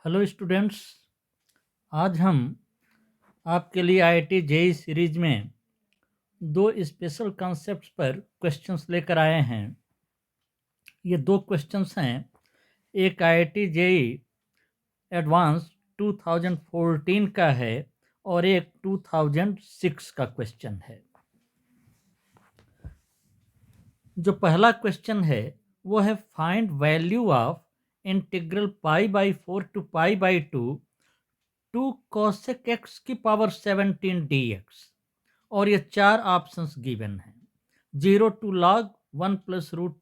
Hello students. आज हम आपके लिए आईआईटी जेईई सीरीज में दो स्पेशल कॉन्सेप्ट्स पर क्वेश्चंस लेकर आए हैं। ये दो क्वेश्चंस हैं, एक आईआईटी जेईई एडवांस 2014 का है और एक 2006 का क्वेश्चन है। जो पहला क्वेश्चन है वो है find value of integral pi by 4 to pi by 2 cosec x की पावर 17 dx, और ये चार ऑप्शंस गिवन हैं। 0 to log 1 plus root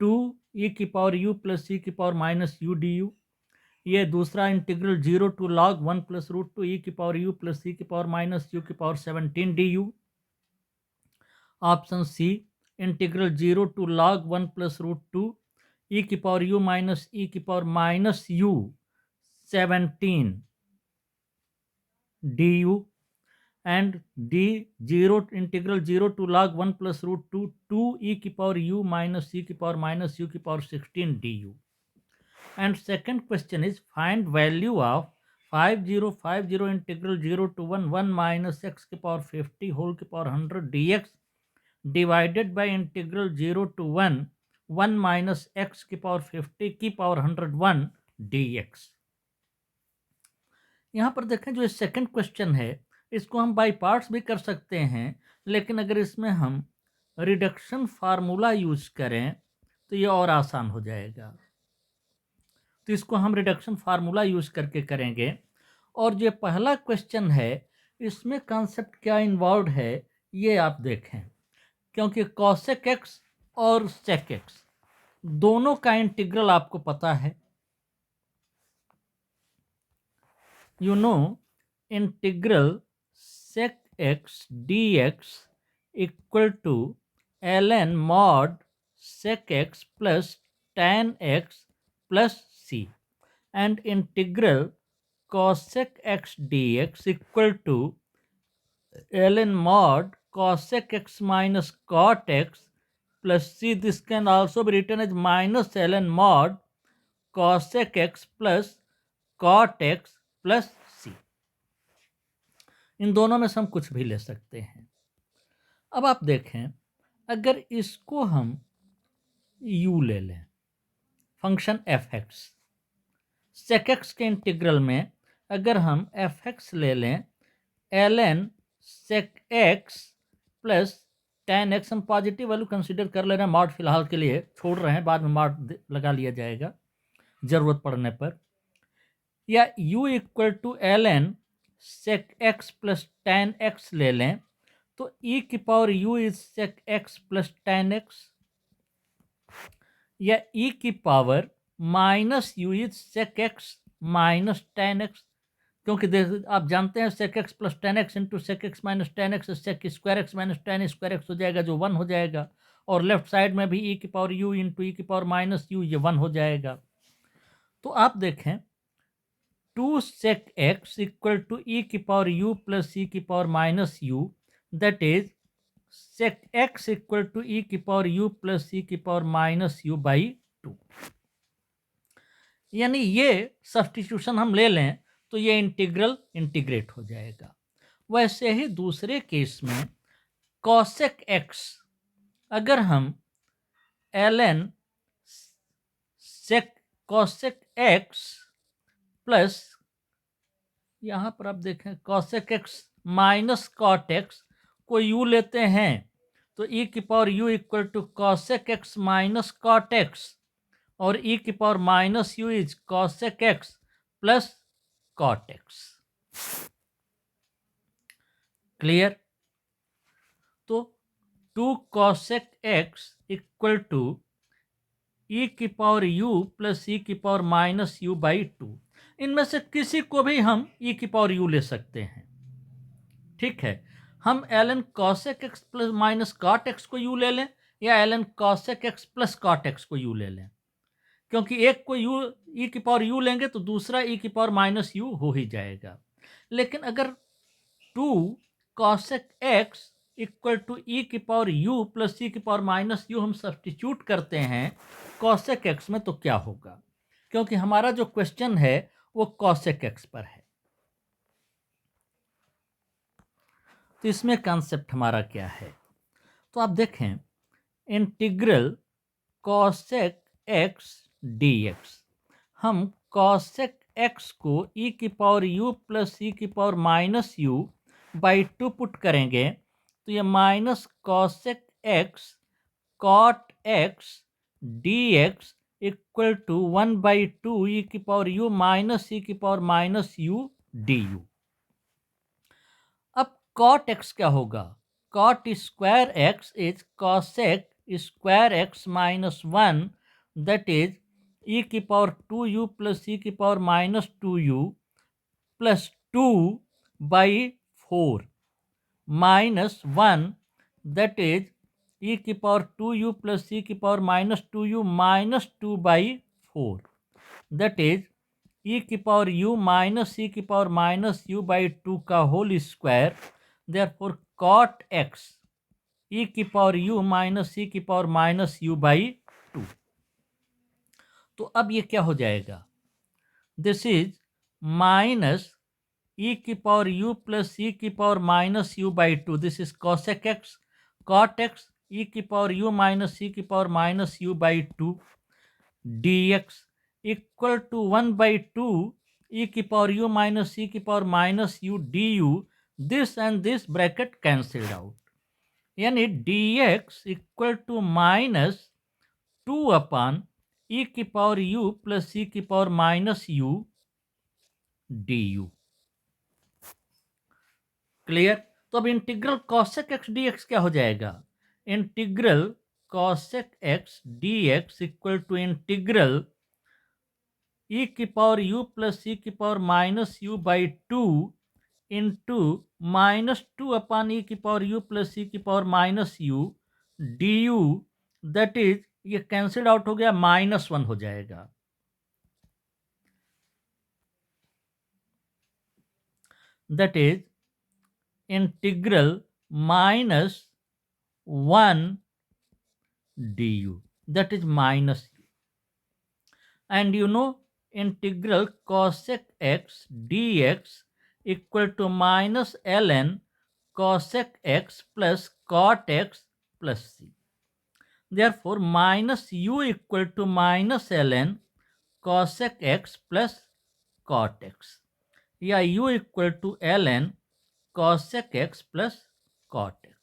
2 e की पावर u प्लस ई की power minus U D u. ये दूसरा integral 0 to log 1 plus root 2 e की पावर u प्लस ई की पावर माइनस यू की power 17 d you. Option C integral 0 to log 1 plus root 2 e की power u minus ई की power minus u 17 d u, and d 0 integral 0 to log 1 plus root 2 e की power u minus e की power minus u की power 16 du. And second question is find value of 5050 integral 0 to 1 minus x की power 50 whole की power 100 dx divided by integral 0 to 1 minus x की power 50 की power 101 dx। यहाँ पर देखें, जो सेकंड क्वेश्चन है इसको हम बाई पार्ट्स भी कर सकते हैं, लेकिन अगर इसमें हम रिडक्शन फार्मूला यूज करें तो ये और आसान हो जाएगा। तो इसको हम रिडक्शन फार्मूला यूज करके करेंगे। और जो पहला क्वेश्चन है इसमें कॉन्सेप्ट क्या इन्वॉल्व है ये आप देखें, क्योंकि कॉसेक एक्स और सेक एक्स दोनों का इंटीग्रल आपको पता है। You know, integral sec x dx equal to ln mod sec x plus tan x plus c, and integral cosec x dx equal to ln mod cosec x minus cot x plus c. This can also be written as minus ln mod cosec x plus cot x plus C. इन दोनों में से हम कुछ भी ले सकते हैं। अब आप देखें, अगर इसको हम u ले लें, function F X, sec x के इंटीग्रल में अगर हम एफ एक्स ले लें ln sec x plus tan X, हम पॉजिटिव वैल्यू कंसिडर कर ले रहे हैं, मॉड फिलहाल के लिए छोड़ रहे हैं, बाद में मॉड लगा लिया जाएगा जरूरत पड़ने पर। या u equal to ln sec x plus tan x ले लें तो e की power u is sec x plus tan x, या e की power minus u is sec x minus tan x, क्योंकि आप जानते हैं sec x plus tan x into sec x minus tan x sec square x minus tan square x हो जाएगा जो 1 हो जाएगा, और लेफ्ट साइड में भी e की पावर u इंटू e की पावर माइनस u ये 1 हो जाएगा। तो आप देखें 2 sec x equal to e की पावर u प्लस e की power minus u, that is sec x equal to e की पावर u प्लस e की पावर माइनस u बाई 2। यानी ये सब्स्टिट्यूशन हम ले लें तो ये इंटीग्रल इंटीग्रेट हो जाएगा। वैसे ही दूसरे केस में cosec x, अगर हम ln sec cosec x plus, यहाँ पर आप देखें cosec x minus cot x को u लेते हैं तो e की power u equal to cosec x minus cot x, और e की power minus u is cosec x plus cot x। Clear? तो 2 cosec x equal to e की power u plus e की power minus u by 2, इनमें से किसी को भी हम e की पावर u ले सकते हैं। ठीक है, हम ln cosec x plus minus cot x को u ले लें या ln cosec x plus cot x को u ले लें, क्योंकि एक को u e की पावर u लेंगे तो दूसरा e की पावर माइनस u हो ही जाएगा। लेकिन अगर 2 cosec x equal to e की पावर u प्लस e की पावर माइनस u हम सब्स्टिट्यूट करते हैं cosec x में, तो क्या होगा? क्योंकि हमारा जो क्वेश्चन है वो कॉसेक एक्स पर है। तो इसमें कॉन्सेप्ट हमारा क्या है, तो आप देखें integral cosec x D X, हम कॉसेक एक्स को ई की पावर यू प्लस ई की power minus U by 2 put करेंगे तो ये minus cosec x cot X D x equal to 1/2 ई की पावर यू माइनस ई की power minus U D U. अब कॉट एक्स क्या होगा, cot square X is cosec square x minus 1 that is E की power 2u plus ई की power minus 2u plus 2/4 minus 1 that is E की power 2u plus ई की power minus 2u minus 2/4 that is E की power u minus ई की power minus u by 2 का whole square. Therefore cot x ई की power u minus ई की power minus u by 2। तो अब ये क्या हो जाएगा, दिस इज माइनस ई की पावर u प्लस ई की power minus u by 2, this is cosec x cot x ई की पावर u माइनस ई की power minus u by 2 d x equal to 1/2 ई की पावर u माइनस ई की power minus u d u, this and this bracket cancelled out, यानी d x equal to minus 2 upon e की power u plus ई की power minus u d you. Clear. तो अब integral cosec x D x क्या हो जाएगा, integral cosec x D x equal to integral e की power u plus ई की power minus u by 2 into minus 2 upon e की power u plus ई की power minus u d u, that is ये cancel out हो गया, -1 हो जाएगा। That is integral -1 d u, that is minus u, and you know integral cosec x dx equal to minus ln cosec x plus cot x plus c. Therefore minus u equal to minus ln cosec x plus cot x, या u equal to ln cosec x plus cot x।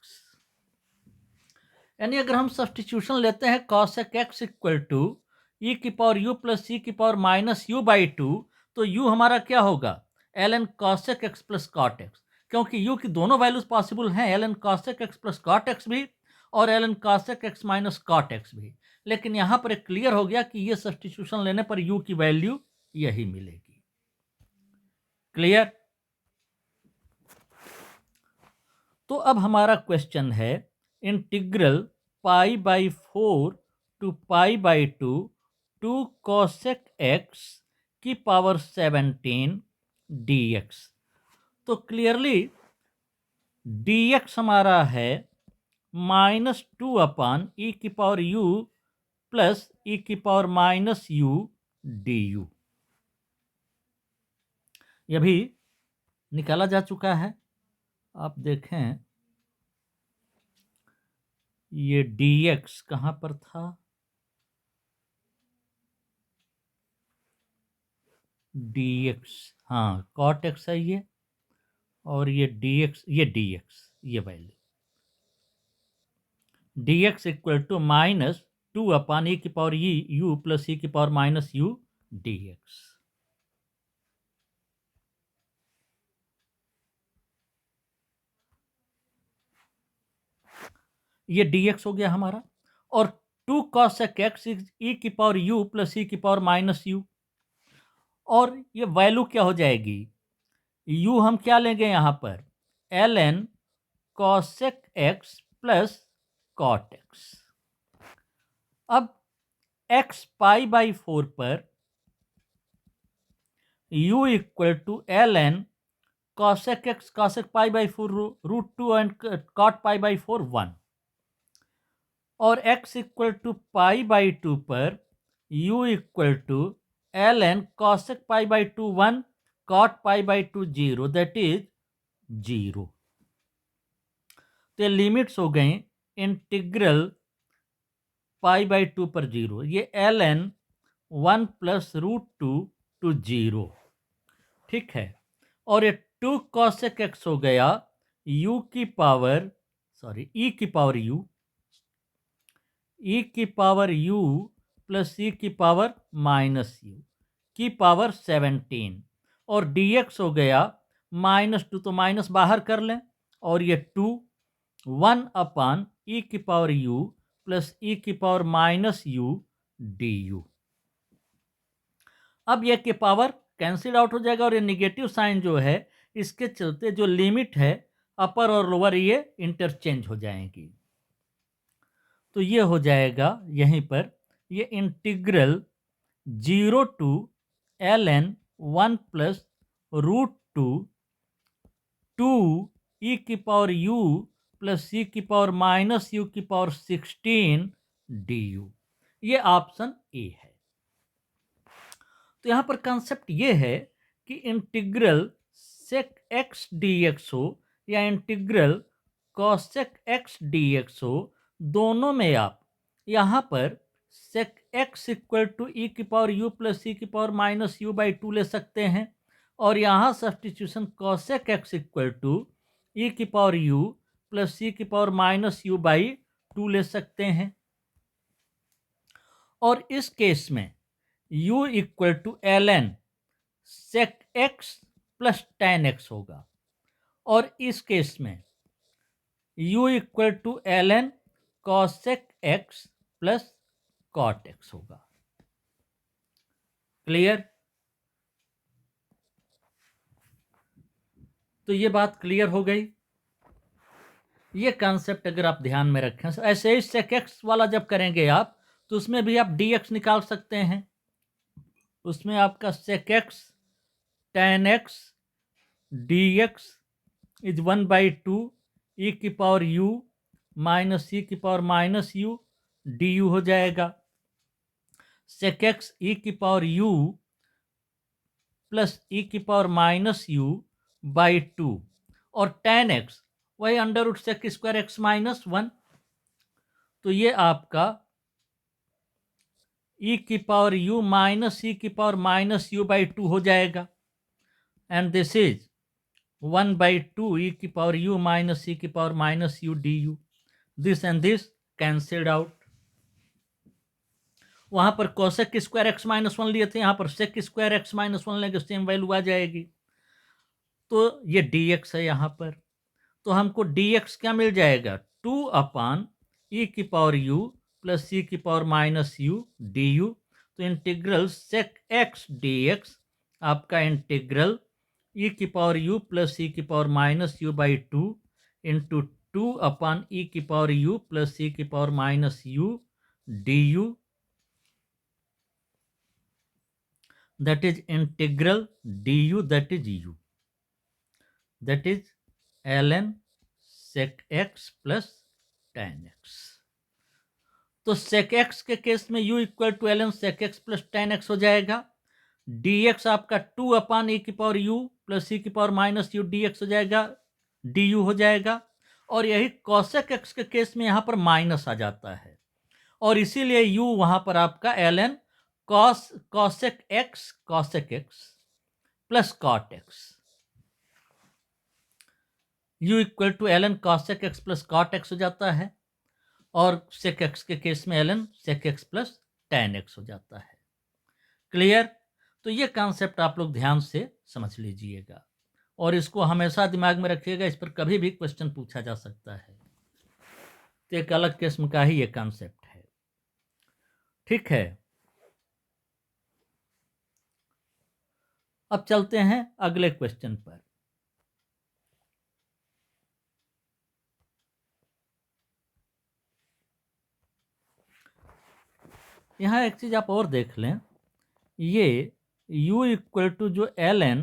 यानी अगर हम substitution लेते हैं cosec x equal to e की power u plus ई की power minus u by 2, तो u हमारा क्या होगा, ln cosec x plus cot x, क्योंकि u की दोनों वैल्यूज पॉसिबल हैं, ln cosec x plus cot x भी और ln cosec x minus cot x भी। लेकिन यहाँ पर एक क्लियर हो गया कि ये सब्स्टिट्यूशन लेने पर u की वैल्यू यही मिलेगी। क्लियर। तो अब हमारा क्वेश्चन है integral pi by 4 to pi by 2 two cosec x की पावर 17 डी एक्स। तो क्लियरली डी एक्स हमारा है -2 अपान ई की पावर u प्लस ई की power minus u d you. यह भी निकाला जा चुका है, आप देखें ये dx कहाँ पर था, dx, हाँ cot x है ये, और ये dx, ये value dx equal to -2 upon e की पावर u प्लस ई की पावर माइनस u dx। ये dx हो गया हमारा, और 2 cosec x ई की पावर u प्लस ई की पावर माइनस u, और ये वैल्यू क्या हो जाएगी, u हम क्या लेंगे यहाँ पर, ln cosec x plus cot x। अब x पाई बाई 4 पर u equal to ln cosec x cosec पाई बाई 4 √2 एंड cot पाई बाई 4 1, और x equal to pi by 2 पर u equal to ln cosec pi by 2 1, cot pi by 2 0, that is 0। तो ये limits हो गई इंटीग्रल पाई बाई 2 पर 0, ये ln 1 प्लस रूट 2 टू 0, ठीक है। और ये 2 cosec x हो गया u की पावर e की पावर u प्लस e की पावर माइनस u की पावर 17, और dx हो गया -2, तो माइनस बाहर कर लें, और ये 2 1 अपान e की पावर u प्लस e की पावर माइनस u du। अब ये की पावर कैंसिल आउट हो जाएगा, और ये निगेटिव साइन जो है इसके चलते जो लिमिट है अपर और लोअर ये इंटरचेंज हो जाएंगी। तो ये हो जाएगा यहीं पर ये integral 0 to ln 1 plus root 2 e की पावर u प्लस e की पावर माइनस u की पावर 16 du। ये ऑप्शन ए है। तो यहां पर कंसेप्ट ये है कि integral sec x D x हो या integral cosec x D x हो, दोनों में आप यहां पर sec x equal to e की पावर यू प्लस ई की पावर माइनस यू बाई 2 ले सकते हैं, और यहां substitution cosec x equal to e की पावर यू प्लस ई की पावर माइनस यू बाई 2 ले सकते हैं। और इस केस में u equal to ln sec x plus tan x होगा, और इस केस में u equal to ln cosec x plus cot x होगा। क्लियर? तो ये बात क्लियर हो गई। ये कंसेप्ट अगर आप ध्यान में रखें, ऐसे ही sec x वाला जब करेंगे आप, तो उसमें भी आप dx निकाल सकते हैं। उसमें आपका sec x tan x dx is 1/2 e की पावर u माइनस e की पावर माइनस u du हो जाएगा। sec x e की पावर u प्लस e की पावर माइनस u बाई 2, और tan x वही under root sec square x minus 1। तो ये आपका e की पावर u माइनस e की पावर माइनस u बाई 2 हो जाएगा, एंड दिस इज 1/2 e की पावर u माइनस e की power minus u du। This and this cancelled out. वहां पर कोसेक स्क्वायर एक्स माइनस 1 लिए थे, यहां पर सेक स्क्वायर एक्स माइनस 1 लेंगे, सेम वैल्यू आ जाएगी। तो ये dx है यहां पर, तो हमको dx क्या मिल जाएगा, 2 अपान e की पावर u प्लस e की पावर माइनस u du। तो इंटीग्रल सेक एक्स dx आपका इंटीग्रल e की पावर u प्लस e की power minus u by 2 into 2 upon e की पावर u प्लस e की power minus u du, that is integral du, that is u, that is ln sec x plus tan x। तो sec x के case में u equal to ln sec x plus tan x हो जाएगा। dx आपका 2 upon e की power u plus e की power minus u dx हो जाएगा, du हो जाएगा। और यही cosec x के केस में यहां पर माइनस आ जाता है, और इसीलिए u वहां पर आपका ln cosec x plus cot x, u equal to ln cosec x plus cot x हो जाता है, और sec x के केस में ln sec x plus tan x हो जाता है। क्लियर? तो ये कॉन्सेप्ट आप लोग ध्यान से समझ लीजिएगा, और इसको हमेशा दिमाग में रखिएगा, इस पर कभी भी क्वेश्चन पूछा जा सकता है। तो एक अलग किस्म का ही ये कॉन्सेप्ट है, ठीक है। अब चलते हैं अगले क्वेश्चन पर। यहां एक चीज आप और देख लें, ये u इक्वल टू जो ln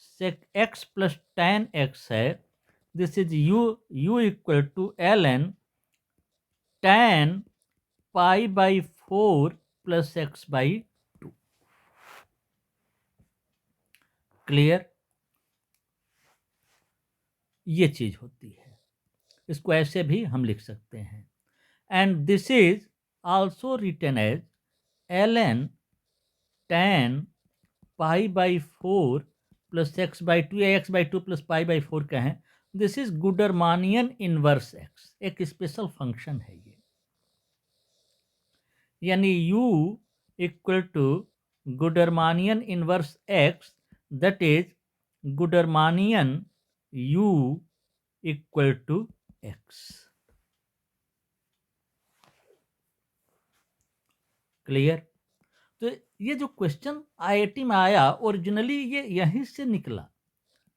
sec x plus tan x है, this is u equal to ln tan pi by 4 plus x by 2। Clear? ये चीज होती है, इसको ऐसे भी हम लिख सकते हैं। And this is also written as ln tan pi by 4 plus x by 2 या x by 2 plus pi by 4 कहें। This is gudermannian inverse x, एक स्पेशल फंक्शन है ये, यानी u equal to gudermannian inverse x, that is gudermannian u equal to x. Clear? तो ये जो question IIT में आया ओरिजिनली ये यहीं से निकला,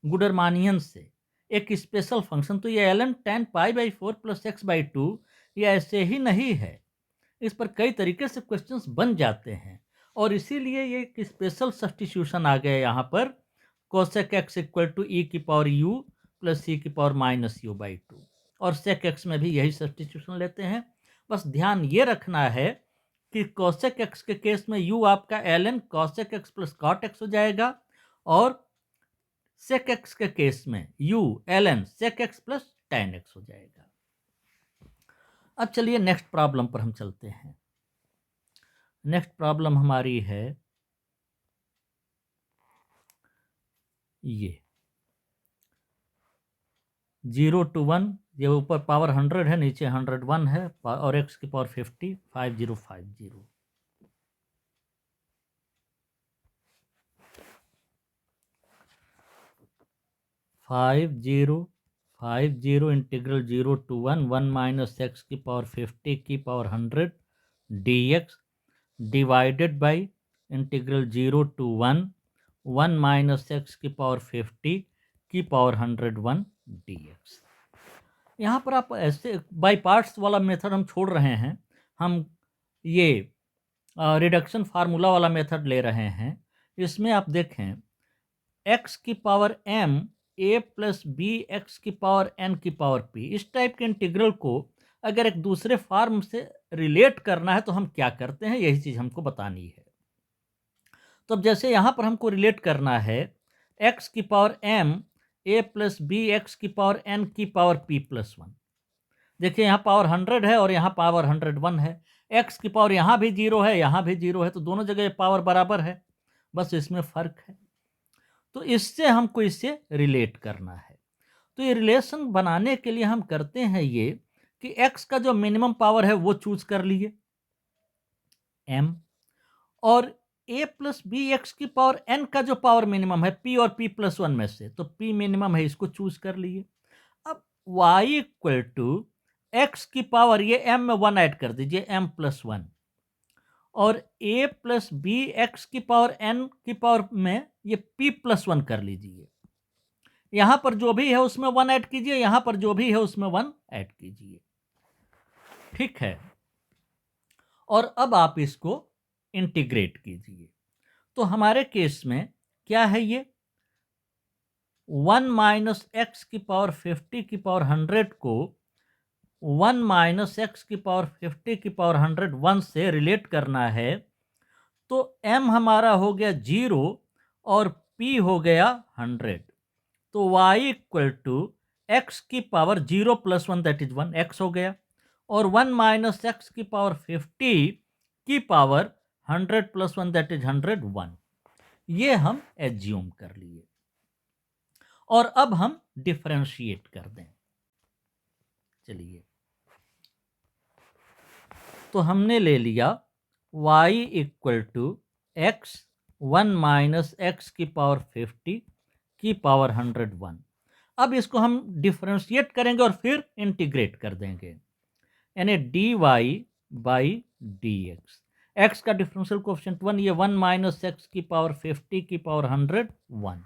गुडरमानियन से, एक स्पेशल फंक्शन। तो ये ln tan pi by 4 plus x by 2 ये ऐसे ही नहीं है, इस पर कई तरीके से क्वेश्चंस बन जाते हैं, और इसीलिए ये एक स्पेशल सब्स्टिट्यूशन आ गया यहाँ पर, cosec x equal to e की पावर यू प्लस सी की पावर माइनस यू बाई 2, और सेक एक्स में भी यही सब्स्टिट्यूशन लेते हैं। बस ध्यान ये रखना है कि कोसेक एक्स के केस में u आपका ln cosec x plus cot x हो जाएगा, और सेक एक्स के केस में u ln sec x plus tan x हो जाएगा। अब चलिए नेक्स्ट प्रॉब्लम पर हम चलते हैं। नेक्स्ट प्रॉब्लम हमारी है ये 0 to 1, ये ऊपर पावर 100 है, नीचे 101 है, और x की power 50, 5050। Five zero integral 0 to 1 minus x की पावर 50 की power 100 dx divided by integral 0 to 1 minus x की पावर 50 की पावर 101 dx। यहाँ पर आप ऐसे बाई पार्ट्स वाला मेथड हम छोड़ रहे हैं, हम ये रिडक्शन फार्मूला वाला मेथड ले रहे हैं। इसमें आप देखें x की power m a plus b x की पावर n की पावर p, इस टाइप के इंटीग्रल को अगर एक दूसरे फॉर्म से रिलेट करना है तो हम क्या करते हैं, यही चीज़ हमको बतानी है। तो अब जैसे यहाँ पर हमको रिलेट करना है x की power m a plus b x की पावर n की पावर p प्लस 1। देखिए यहाँ पावर 100 है और यहाँ पावर 101 है, x की पावर यहाँ भी 0 है, यहाँ भी 0 है, तो दोनों जगह पावर बराबर है, बस इसमें फ़र्क है। तो इससे हमको इससे रिलेट करना है। तो ये रिलेशन बनाने के लिए हम करते हैं ये कि x का जो मिनिमम पावर है वो चूज कर लिए m, और a प्लस बी एक्स की पावर n का जो पावर मिनिमम है p और p प्लस 1 में से, तो p मिनिमम है, इसको चूज कर लिए। अब y इक्वल टू एक्स की पावर, ये m में 1 ऐड कर दीजिए, m प्लस 1, और a प्लस बी एक्स की पावर n की पावर में ये p प्लस 1 कर लीजिए। यहां पर जो भी है उसमें 1 ऐड कीजिए, यहां पर जो भी है उसमें 1 ऐड कीजिए, ठीक है। और अब आप इसको इंटीग्रेट कीजिए। तो हमारे केस में क्या है, ये 1 माइनस एक्स की पावर 50 की पावर 100 को 1 माइनस एक्स की पावर 50 की पावर 101 से रिलेट करना है। तो m हमारा हो गया 0 और p हो गया 100। तो y इक्वल टू एक्स की power 0 plus 1 that is 1, x हो गया, और 1 माइनस एक्स की पावर 50 की पावर 100 प्लस 1 दैट इज 101। ये हम एज्यूम कर लिए, और अब हम डिफरेंशिएट कर दें। चलिए, तो हमने ले लिया y equal to x 1 minus x की पावर 50 की पावर 101। अब इसको हम डिफरेंशिएट करेंगे और फिर इंटीग्रेट कर देंगे, यानी dy by d x. X का डिफरेंशियल कोएफिशिएंट 1, ये 1 माइनस एक्स की पावर 50 की पावर 101,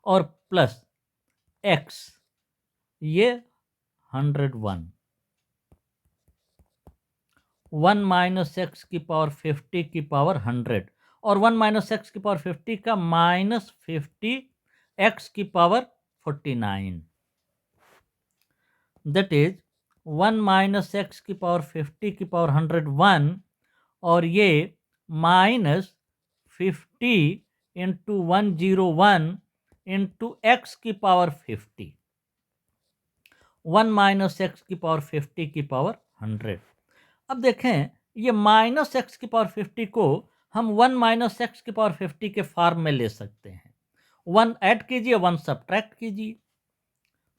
और प्लस एक्स ये 101, 1 माइनस एक्स की पावर 50 की पावर 100, और 1 माइनस एक्स की पावर 50 का माइनस 50 एक्स की power 49, that is 1 minus x की पावर 50 की पावर 101, और ये माइनस 50 इंटू 101 इंटू एक्स की पावर 50, 1 माइनस एक्स की पावर 50 की पावर 100। अब देखें, ये माइनस एक्स की पावर 50 को हम 1 माइनस एक्स की पावर 50 के फॉर्म में ले सकते हैं। 1 ऐड कीजिए, 1 सब्ट्रैक्ट कीजिए,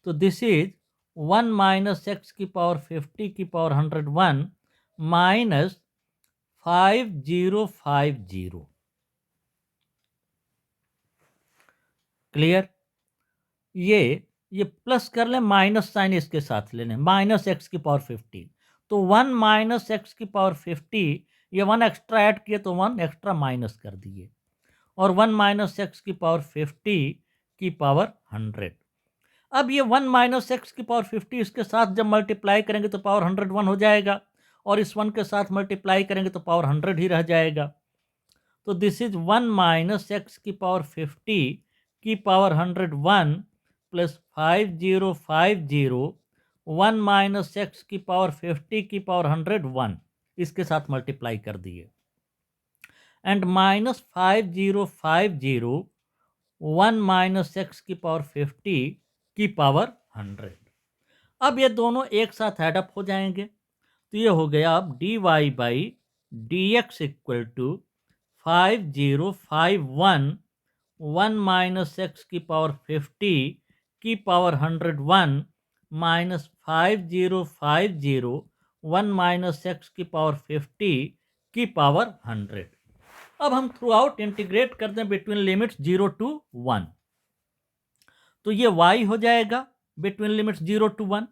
तो दिस इज 1 माइनस एक्स की पावर 50 की पावर 101 माइनस 5050। क्लियर? ये प्लस कर लें, माइनस साइन इसके साथ ले लें, माइनस एक्स की पावर 50, तो 1 माइनस एक्स की पावर 50, ये 1 एक्स्ट्रा ऐड किए तो 1 एक्स्ट्रा माइनस कर दिए, और 1 माइनस एक्स की पावर 50 की पावर 100। अब ये 1 माइनस एक्स की पावर 50 इसके साथ जब मल्टीप्लाई करेंगे तो पावर 101 हो जाएगा, और इस 1 के साथ मल्टीप्लाई करेंगे तो पावर 100 ही रह जाएगा। तो दिस इज 1 माइनस एक्स की पावर 50 की पावर 101 प्लस 5050, 1 माइनस एक्स की पावर 50 की पावर 101 इसके साथ मल्टीप्लाई कर दिए, एंड माइनस 5050, 1 माइनस एक्स की पावर 50 की पावर 100। अब ये दोनों एक साथ एडअप हो जाएंगे, तो ये हो गया अब dy by d x equal to 5051, 1 minus x की पावर 50 की पावर 101 माइनस 5050, 1 माइनस एक्स की पावर 50 की पावर 100। अब हम थ्रू आउट इंटीग्रेट कर दें बिटवीन लिमिट्स 0 टू 1, तो ये y हो जाएगा बिटवीन लिमिट्स 0 टू 1,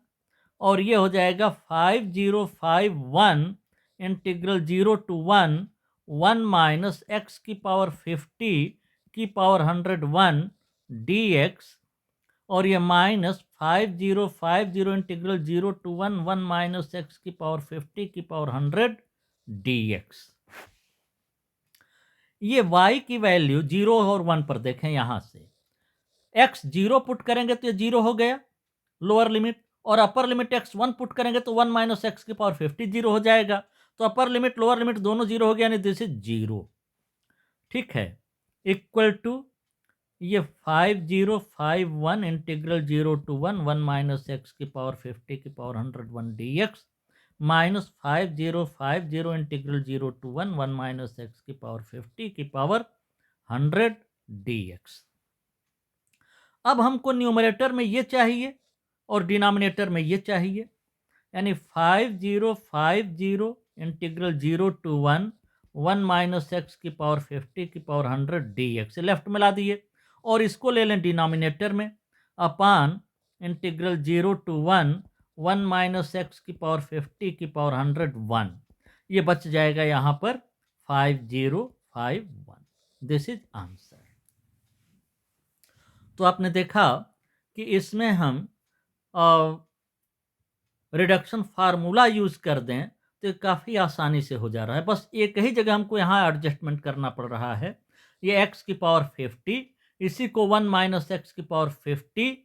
और ये हो जाएगा 5051 इंटीग्रल 0 टू 1, 1 माइनस एक्स की पावर 50 की पावर 101 dx, और ये minus 5050 integral 0 to 1, 1 minus x की पावर 50 की पावर 100 dx। ये y की वैल्यू 0 और 1 पर देखें, यहां से x 0 पुट करेंगे तो ये 0 हो गया लोअर लिमिट, और अपर लिमिट x 1 पुट करेंगे तो 1 माइनस एक्स की पावर 50 0 हो जाएगा, तो अपर लिमिट लोअर लिमिट दोनों 0 हो गया, यानी दिस इज 0। ठीक है, इक्वल टू ये 5051 इंटीग्रल 0 टू 1, 1 माइनस एक्स की पावर 50 की power 101 dx, minus 5050 integral 0 to 1, 1 minus x की पावर 50 की पावर 100 dx। अब हमको न्यूमरेटर में ये चाहिए और डिनोमिनेटर में ये चाहिए, यानी 5050 इंटीग्रल 0 टू 1, 1 माइनस एक्स की पावर 50 की पावर 100 dx लेफ्ट में ला दिए, और इसको ले लें डिनोमिनेटर में, अपान इंटीग्रल 0 टू 1, 1 माइनस एक्स की पावर 50 की पावर 101, ये बच जाएगा यहाँ पर 5051। This is answer. तो आपने देखा कि इसमें हम रिडक्शन फार्मूला यूज कर दें तो काफ़ी आसानी से हो जा रहा है, बस एक ही जगह हमको यहाँ एडजस्टमेंट करना पड़ रहा है। ये x की पावर 50, इसी को 1 माइनस एक्स की पावर 50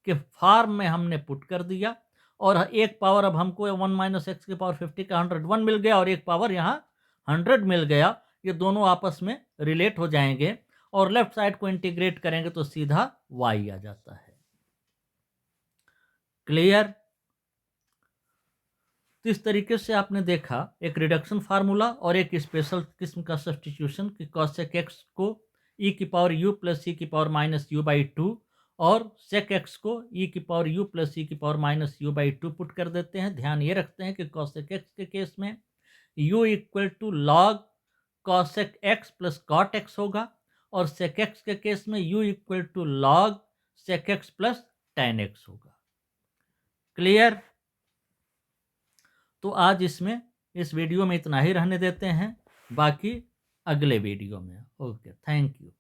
के फॉर्म में हमने पुट कर दिया, और एक पावर अब हमको 1 माइनस एक्स की पावर 50 का 101 मिल गया, और एक पावर यहाँ 100 मिल गया। ये दोनों आपस में रिलेट हो जाएंगे, और लेफ्ट साइड को इंटीग्रेट करेंगे तो सीधा y आ जाता है। क्लियर? तो इस तरीके से आपने देखा एक रिडक्शन फार्मूला और एक स्पेशल किस्म का सब्स्टिट्यूशन कि cosec x को e की पावर u प्लस e की पावर माइनस u बाई 2, और sec x को e की पावर u प्लस e की power minus u by 2 put कर देते हैं। ध्यान ये रखते हैं कि cosec x के केस में u equal to log cosec x plus cot x होगा, और sec x के केस में u equal to log sec x plus tan x होगा। क्लियर? तो आज इस वीडियो में इतना ही रहने देते हैं, बाकी अगले वीडियो में। Okay, thank you.